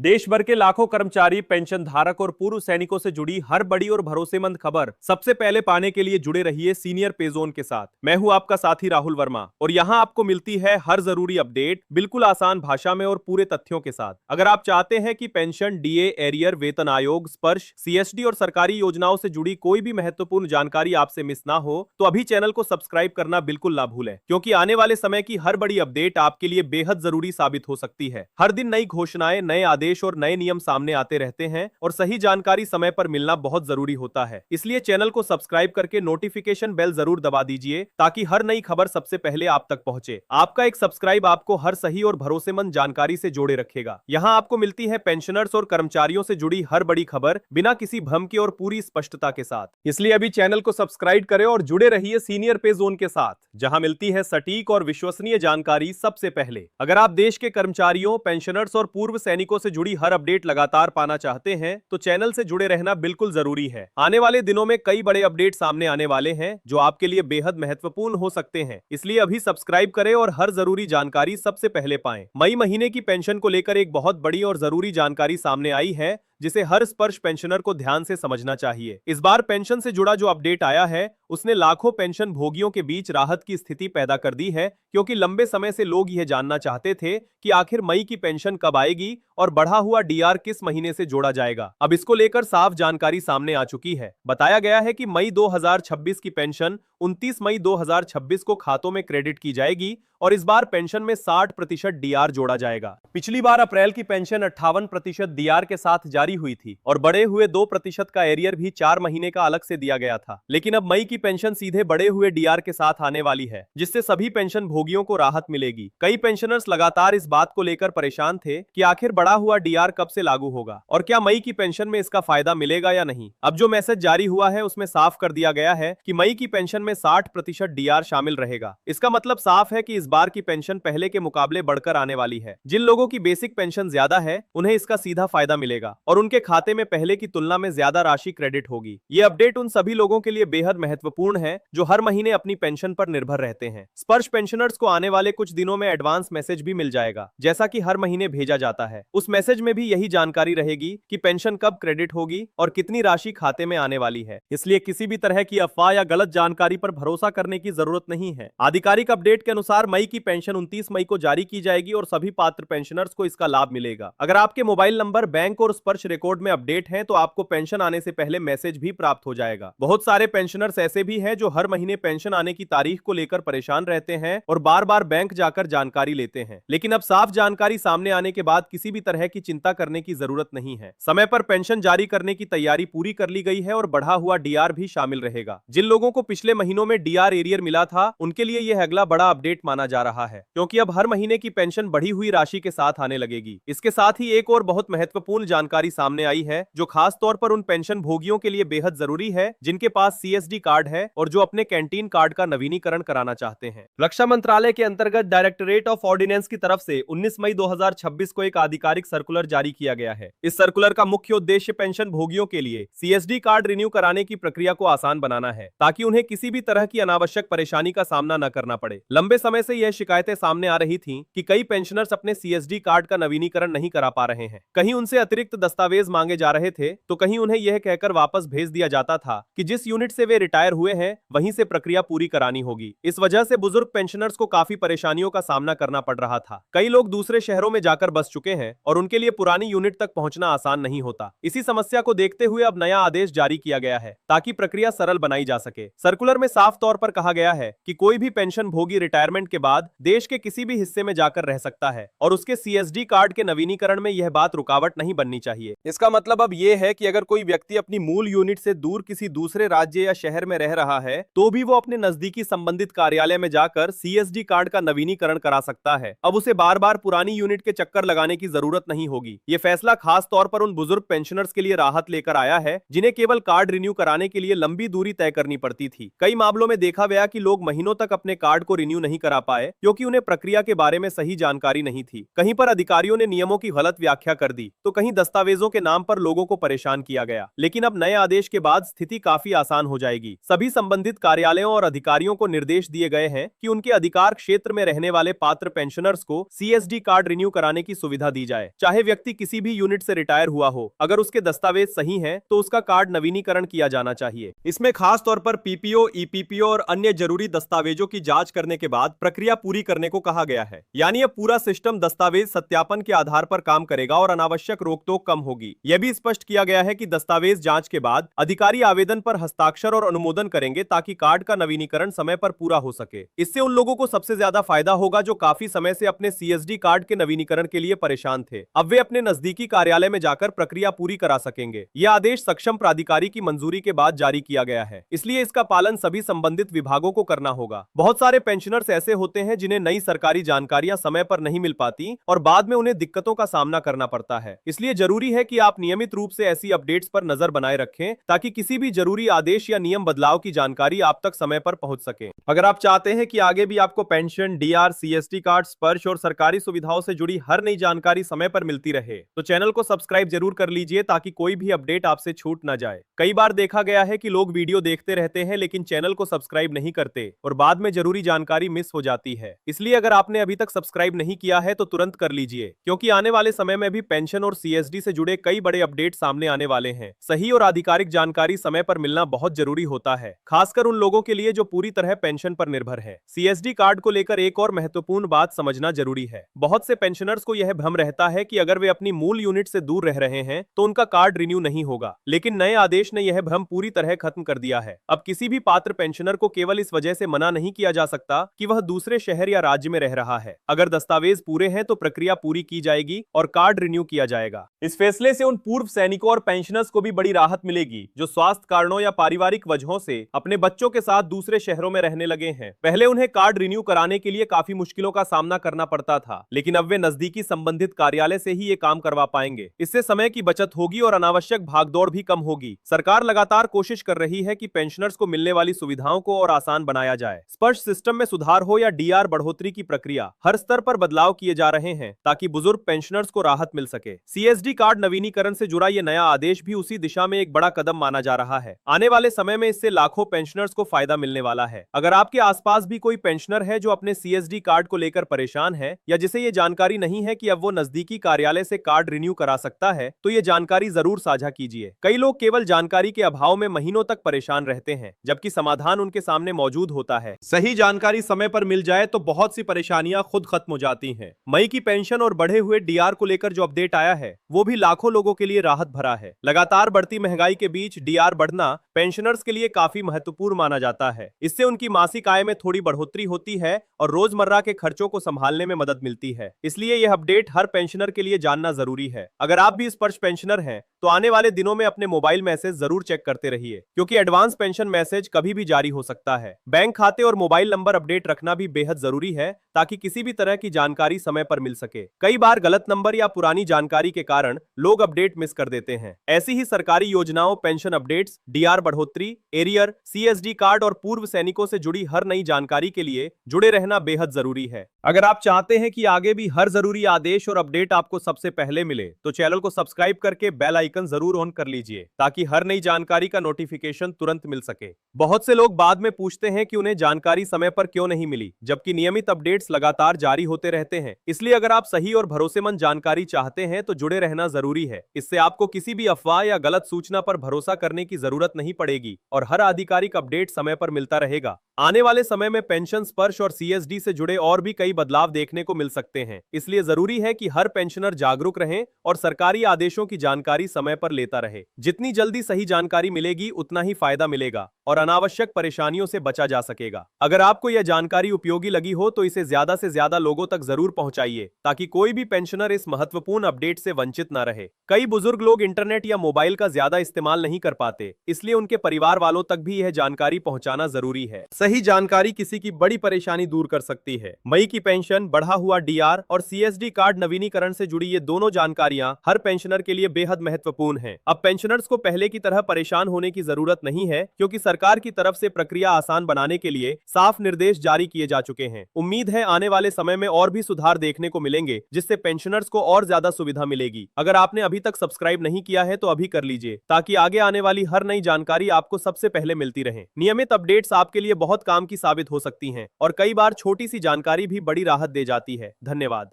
देश भर के लाखों कर्मचारी, पेंशन धारक और पूर्व सैनिकों से जुड़ी हर बड़ी और भरोसेमंद खबर सबसे पहले पाने के लिए जुड़े रहिए सीनियर पे जोन के साथ। मैं हूं आपका साथी राहुल वर्मा और यहां आपको मिलती है हर जरूरी अपडेट बिल्कुल आसान भाषा में और पूरे तथ्यों के साथ। अगर आप चाहते हैं कि पेंशन, डीए, एरियर, वेतन आयोग, स्पर्श, सीएसडी और सरकारी योजनाओं से जुड़ी कोई भी महत्वपूर्ण जानकारी आपसे मिस ना हो तो अभी चैनल को सब्सक्राइब करना बिल्कुल ना भूलें, क्योंकि आने वाले समय की हर बड़ी अपडेट आपके लिए बेहद जरूरी साबित हो सकती है। हर दिन नई घोषणाएं, नए आदेश और नए नियम सामने आते रहते हैं और सही जानकारी समय पर मिलना बहुत जरूरी होता है। इसलिए चैनल को सब्सक्राइब करके नोटिफिकेशन बेल जरूर दबा दीजिए ताकि हर नई खबर सबसे पहले आप तक पहुंचे। आपका एक सब्सक्राइब आपको हर सही और भरोसेमंद जानकारी से जोड़े रखेगा। यहां आपको मिलती है पेंशनर्स और कर्मचारियों से जुड़ी हर बड़ी खबर बिना किसी भ्रम के और पूरी स्पष्टता के साथ। इसलिए अभी चैनल को सब्सक्राइब करें और जुड़े रहिए सीनियर पे जोन के साथ, जहां मिलती है सटीक और विश्वसनीय जानकारी सबसे पहले। अगर आप देश के कर्मचारियों, पेंशनर्स और पूर्व सैनिकों से जुड़ी हर अपडेट लगातार पाना चाहते हैं तो चैनल से जुड़े रहना बिल्कुल जरूरी है। आने वाले दिनों में कई बड़े अपडेट सामने आने वाले हैं जो आपके लिए बेहद महत्वपूर्ण हो सकते हैं। इसलिए अभी सब्सक्राइब करें और हर जरूरी जानकारी सबसे पहले पाएं। मई महीने की पेंशन को लेकर एक बहुत बड़ी और जरूरी जानकारी सामने आई है जिसे हर स्पर्श पेंशनर को ध्यान से समझना चाहिए। इस बार पेंशन से जुड़ा जो अपडेट आया है उसने लाखों पेंशन भोगियों के बीच राहत की स्थिति पैदा कर दी है, क्योंकि लंबे समय से लोग यह जानना चाहते थे कि आखिर मई की पेंशन कब आएगी और बढ़ा हुआ डीआर किस महीने से जोड़ा जाएगा। अब इसको लेकर साफ जानकारी सामने आ चुकी है। बताया गया है कि मई 2026 की पेंशन 29 मई 2026 को खातों में क्रेडिट की जाएगी और इस बार पेंशन में 60% डीआर जोड़ा जाएगा। पिछली बार अप्रैल की पेंशन 58% डीआर के साथ जारी हुई थी और बढ़े हुए 2% का एरियर भी 4 महीने का अलग से दिया गया था। लेकिन अब मई की पेंशन सीधे बढ़े हुए डीआर के साथ आने वाली है, जिससे सभी पेंशन भोगियों को राहत मिलेगी। कई पेंशनर्स लगातार इस बात को लेकर परेशान थे कि आखिर बढ़ा हुआ डीआर कब से लागू होगा और क्या मई की पेंशन में इसका फायदा मिलेगा या नहीं। अब जो मैसेज जारी हुआ है उसमें साफ कर दिया गया है कि मई की पेंशन में 60% डीआर शामिल रहेगा। इसका मतलब साफ है कि इस बार की पेंशन पहले के मुकाबले बढ़कर आने वाली है। जिन लोगों की बेसिक पेंशन ज्यादा है उन्हें इसका सीधा फायदा मिलेगा और उनके खाते में पहले की तुलना में ज्यादा राशि क्रेडिट होगी। ये अपडेट उन सभी लोगों के लिए बेहद महत्वपूर्ण है जो हर महीने अपनी पेंशन पर निर्भर रहते हैं। स्पर्श पेंशनर्स को आने वाले कुछ दिनों में एडवांस मैसेज भी मिल जाएगा, जैसा कि हर महीने भेजा जाता है। उस मैसेज में भी यही जानकारी रहेगी कि पेंशन कब क्रेडिट होगी और कितनी राशि खाते में आने वाली है। इसलिए किसी भी तरह की अफवाह या गलत जानकारी पर भरोसा करने की जरूरत नहीं है। आधिकारिक अपडेट के अनुसार मई की पेंशन 29 मई को जारी की जाएगी और सभी पात्र पेंशनर्स को इसका लाभ मिलेगा। अगर आपके मोबाइल नंबर, बैंक और स्पर्श रिकॉर्ड में अपडेट है तो आपको पेंशन आने से पहले मैसेज भी प्राप्त हो जाएगा। बहुत सारे पेंशनर्स ऐसे भी हैं जो हर महीने पेंशन आने की तारीख को लेकर परेशान रहते हैं और बार बार बैंक जाकर जानकारी लेते हैं। लेकिन अब साफ जानकारी सामने आने के बाद किसी भी तरह की चिंता करने की जरूरत नहीं है। समय पर पेंशन जारी करने की तैयारी पूरी कर ली गई है और बढ़ा हुआ डीआर भी शामिल रहेगा। जिन लोगों को पिछले महीनों में डीआर एरियर मिला था उनके लिए यह अगला बड़ा अपडेट माना जा रहा है, क्योंकि अब हर महीने की पेंशन बढ़ी हुई राशि के साथ आने लगेगी। इसके साथ ही एक और बहुत महत्वपूर्ण जानकारी सामने आई है जो खास तौर पर उन पेंशन भोगियों के लिए बेहद जरूरी है जिनके पास सीएसडी कार्ड है और जो अपने कैंटीन कार्ड का नवीनीकरण कराना चाहते हैं। रक्षा मंत्रालय के अंतर्गत डायरेक्टरेट ऑफ ऑर्डिनेंस की तरफ से 19 मई 2026 को एक आधिकारिक सर्कुलर जारी किया गया है। इस सर्कुलर का मुख्य उद्देश्य पेंशन भोगियों के लिए सीएसडी कार्ड रिन्यू कराने की प्रक्रिया को आसान बनाना है, ताकि उन्हें किसी भी तरह की अनावश्यक परेशानी का सामना न करना पड़े। लंबे समय से यह शिकायतें सामने आ रही थीं कि कई पेंशनर्स अपने सीएसडी कार्ड का नवीनीकरण नहीं करा पा रहे हैं। कहीं उनसे अतिरिक्त दस्तावेज मांगे जा रहे थे तो कहीं उन्हें यह कहकर वापस भेज दिया जाता था कि जिस यूनिट से वे रिटायर हुए हैं वहीं से प्रक्रिया पूरी करानी होगी। इस वजह से बुजुर्ग पेंशनर्स को काफी परेशानियों का सामना करना पड़ रहा था। कई लोग दूसरे शहरों में जाकर बस चुके हैं और उनके लिए पुरानी यूनिट तक पहुंचना आसान नहीं होता। इसी समस्या को देखते हुए अब नया आदेश जारी किया गया है ताकि प्रक्रिया सरल बनाई जा सके। सर्कुलर में साफ तौर पर कहा गया है कि कोई भी पेंशन भोगी रिटायरमेंट के बाद देश के किसी भी हिस्से में जाकर रह सकता है और उसके सीएसडी कार्ड के नवीनीकरण में यह बात रुकावट नहीं बननी चाहिए। इसका मतलब अब यह है कि अगर कोई व्यक्ति अपनी मूल यूनिट से दूर किसी दूसरे राज्य या शहर में रह रहा है तो भी वो अपने नजदीकी संबंधित कार्यालय में जाकर सीएसडी कार्ड का नवीनीकरण करा सकता है। अब उसे बार बार पुरानी यूनिट के चक्कर लगाने की जरूरत नहीं होगी। ये फैसला खास तौर पर उन बुजुर्ग पेंशनर्स के लिए राहत लेकर आया है जिन्हें केवल कार्ड रिन्यू कराने के लिए लंबी दूरी तय करनी पड़ती थी। कई मामलों में देखा गया कि लोग महीनों तक अपने कार्ड को रिन्यू नहीं करा पाए क्योंकि उन्हें प्रक्रिया के बारे में सही जानकारी नहीं थी। कहीं पर अधिकारियों ने नियमों की गलत व्याख्या कर दी तो कहीं दस्तावेजों दस्तावेजों के नाम पर लोगों को परेशान किया गया, लेकिन अब नए आदेश के बाद स्थिति काफी आसान हो जाएगी। सभी संबंधित कार्यालयों और अधिकारियों को निर्देश दिए गए हैं कि उनके अधिकार क्षेत्र में रहने वाले पात्र पेंशनर्स को सीएसडी कार्ड रिन्यू कराने की सुविधा दी जाए, चाहे व्यक्ति किसी भी यूनिट से रिटायर हुआ हो। अगर उसके दस्तावेज सही हैं, तो उसका कार्ड नवीनीकरण किया जाना चाहिए। इसमें खास तौर पर पीपीओ, ईपीपीओ और अन्य जरूरी दस्तावेजों की जांच करने के बाद प्रक्रिया पूरी करने को कहा गया है। यानी अब पूरा सिस्टम दस्तावेज सत्यापन के आधार पर काम करेगा और अनावश्यक रोक-टोक कम होगी। यह भी स्पष्ट किया गया है कि दस्तावेज जांच के बाद अधिकारी आवेदन पर हस्ताक्षर और अनुमोदन करेंगे ताकि कार्ड का नवीनीकरण समय पर पूरा हो सके। इससे उन लोगों को सबसे ज्यादा फायदा होगा जो काफी समय से अपने सीएसडी कार्ड के नवीनीकरण के लिए परेशान थे। अब वे अपने नजदीकी कार्यालय में जाकर प्रक्रिया पूरी करा सकेंगे। यह आदेश सक्षम प्राधिकारी की मंजूरी के बाद जारी किया गया है, इसलिए इसका पालन सभी संबंधित विभागों को करना होगा। बहुत सारे पेंशनर्स ऐसे होते हैं जिन्हें नई सरकारी जानकारियां समय पर नहीं मिल पाती और बाद में उन्हें दिक्कतों का सामना करना पड़ता है। इसलिए जरूरी है कि आप नियमित रूप से ऐसी अपडेट्स पर नजर बनाए रखें ताकि किसी भी जरूरी आदेश या नियम बदलाव की जानकारी आप तक समय पर पहुंच सके। अगर आप चाहते हैं कि आगे भी आपको पेंशन, डीआर, सीएसडी कार्ड, स्पर्श और सरकारी सुविधाओं से जुड़ी हर नई जानकारी समय पर मिलती रहे, तो चैनल को सब्सक्राइब जरूर कर लीजिए ताकि कोई भी अपडेट आपसे छूट ना जाए। कई बार देखा गया है कि लोग वीडियो देखते रहते हैं लेकिन चैनल को सब्सक्राइब नहीं करते और बाद में जरूरी जानकारी मिस हो जाती है। इसलिए अगर आपने अभी तक सब्सक्राइब नहीं किया है तो तुरंत कर लीजिए, क्योंकि आने वाले समय में भी पेंशन और सीएसडी से जुड़े कई बड़े अपडेट सामने आने वाले हैं। सही और आधिकारिक जानकारी समय पर मिलना बहुत जरूरी होता है, खासकर उन लोगों के लिए जो पूरी तरह पेंशन पर निर्भर है। सीएसडी कार्ड को लेकर एक और महत्वपूर्ण बात समझना जरूरी है। बहुत से पेंशनर्स को यह भ्रम रहता है कि अगर वे अपनी मूल यूनिट से दूर रह रहे हैं तो उनका कार्ड रिन्यू नहीं होगा, लेकिन नए आदेश ने यह भ्रम पूरी तरह खत्म कर दिया है। अब किसी भी पात्र पेंशनर को केवल इस वजह से मना नहीं किया जा सकता कि वह दूसरे शहर या राज्य में रह रहा है। अगर दस्तावेज पूरे हैं तो प्रक्रिया पूरी की जाएगी और कार्ड रिन्यू किया जाएगा। इस फैसले से उन पूर्व सैनिकों और पेंशनर्स को भी बड़ी राहत मिलेगी जो स्वास्थ्य कारणों या पारिवारिक वजहों से अपने बच्चों के साथ दूसरे शहरों में रहने लगे हैं। पहले उन्हें कार्ड रिन्यू कराने के लिए काफी मुश्किलों का सामना करना पड़ता था, लेकिन अब वे नजदीकी संबंधित कार्यालय से ही ये काम करवा पाएंगे। इससे समय की बचत होगी और अनावश्यक भागदौड़ भी कम होगी। सरकार लगातार कोशिश कर रही है कि पेंशनर्स को मिलने वाली सुविधाओं को और आसान बनाया जाए। स्पर्श सिस्टम में सुधार हो या डीआर बढ़ोतरी की प्रक्रिया, हर स्तर पर बदलाव किए जा रहे हैं ताकि बुजुर्ग पेंशनर्स को राहत मिल सके। सीएसडी कार्ड नवीनीकरण से जुड़ा यह नया आदेश भी उसी दिशा में एक बड़ा कदम माना जा रहा है। आने वाले समय में इससे लाखों पेंशनर्स को फायदा मिलने वाला है। अगर आपके आसपास भी कोई पेंशनर है जो अपने सीएसडी कार्ड को लेकर परेशान है या जिसे ये जानकारी नहीं है कि अब वो नजदीकी कार्यालय से कार्ड रिन्यू करा सकता है, तो ये जानकारी जरूर साझा कीजिए। कई लोग केवल जानकारी के अभाव में महीनों तक परेशान रहते हैं, जबकि समाधान उनके सामने मौजूद होता है। सही जानकारी समय पर मिल जाए तो बहुत सी परेशानियां खुद खत्म हो जाती हैं। मई की पेंशन और बढ़े हुए डीआर को लेकर जो अपडेट आया है वो भी लाखों लोगों के लिए राहत भरा है। लगातार बढ़ती महंगाई के बीच डीआर बढ़ना पेंशनर्स के लिए काफी महत्वपूर्ण माना जाता है। इससे उनकी मासिक आय में थोड़ी बढ़ोतरी होती है और रोजमर्रा के खर्चों को संभालने में मदद मिलती है। इसलिए यह अपडेट हर पेंशनर के लिए जानना जरूरी है। अगर आप भी स्पर्श पेंशनर हैं तो आने वाले दिनों में अपने मोबाइल मैसेज जरूर चेक करते रहिए, क्योंकि एडवांस पेंशन मैसेज कभी भी जारी हो सकता है। बैंक खाते और मोबाइल नंबर अपडेट रखना भी बेहद जरूरी है ताकि किसी भी तरह की जानकारी समय पर मिल सके। कई बार गलत नंबर या पुरानी जानकारी के कारण लोग अपडेट मिस कर देते हैं। ऐसी ही सरकारी योजनाओं, पेंशन अपडेट्स, डीआर बढ़ोतरी, एरियर, सीएसडी कार्ड और पूर्व सैनिकों से जुड़ी हर नई जानकारी के लिए जुड़े रहना बेहद जरूरी है। अगर आप चाहते हैं कि आगे भी हर जरूरी आदेश और अपडेट आपको सबसे पहले मिले तो चैनल को सब्सक्राइब करके बेल आइकन जरूर ऑन कर लीजिए ताकि हर नई जानकारी का नोटिफिकेशन तुरंत मिल सके। बहुत से लोग बाद में पूछते हैं कि उन्हें जानकारी समय पर क्यों नहीं मिली, जबकि नियमित अपडेट्स लगातार जारी होते रहते हैं। इसलिए अगर आप सही और भरोसेमंद जानकारी चाहते हैं तो जुड़े रहना जरूरी है। इससे आपको किसी भी अफवाह या गलत सूचना पर भरोसा करने की जरूरत नहीं पड़ेगी और हर आधिकारिक अपडेट समय पर मिलता रहेगा। आने वाले समय में पेंशन, स्पर्श और सीएसडी से जुड़े और भी कई बदलाव देखने को मिल सकते हैं। इसलिए जरूरी है कि हर पेंशनर जागरूक रहे और सरकारी आदेशों की जानकारी समय पर लेता रहे। जितनी जल्दी सही जानकारी मिलेगी उतना ही फायदा मिलेगा और अनावश्यक परेशानियों से बचा जा सकेगा। अगर आपको यह जानकारी उपयोगी लगी हो तो इसे ज्यादा से ज्यादा लोगों तक जरूर पहुंचाइए ताकि कोई भी पेंशनर इस महत्वपूर्ण अपडेट से वंचित न रहे। कई बुजुर्ग लोग इंटरनेट या मोबाइल का ज्यादा इस्तेमाल नहीं कर पाते, इसलिए उनके परिवार वालों तक भी यह जानकारी पहुंचाना जरूरी है। सही जानकारी किसी की बड़ी परेशानी दूर कर सकती है। मई की पेंशन, बढ़ा हुआ डीआर और सीएसडी कार्ड नवीनीकरण से जुड़ी ये दोनों जानकारियां हर पेंशनर के लिए बेहद महत्वपूर्ण हैं। अब पेंशनर्स को पहले की तरह परेशान होने की जरूरत नहीं है, क्योंकि सरकार सरकार की तरफ से प्रक्रिया आसान बनाने के लिए साफ निर्देश जारी किए जा चुके हैं। उम्मीद है आने वाले समय में और भी सुधार देखने को मिलेंगे, जिससे पेंशनर्स को और ज्यादा सुविधा मिलेगी। अगर आपने अभी तक सब्सक्राइब नहीं किया है तो अभी कर लीजिए, ताकि आगे आने वाली हर नई जानकारी आपको सबसे पहले मिलती रहे। नियमित अपडेट्स आपके लिए बहुत काम की साबित हो सकती हैं और कई बार छोटी सी जानकारी भी बड़ी राहत दे जाती है। धन्यवाद।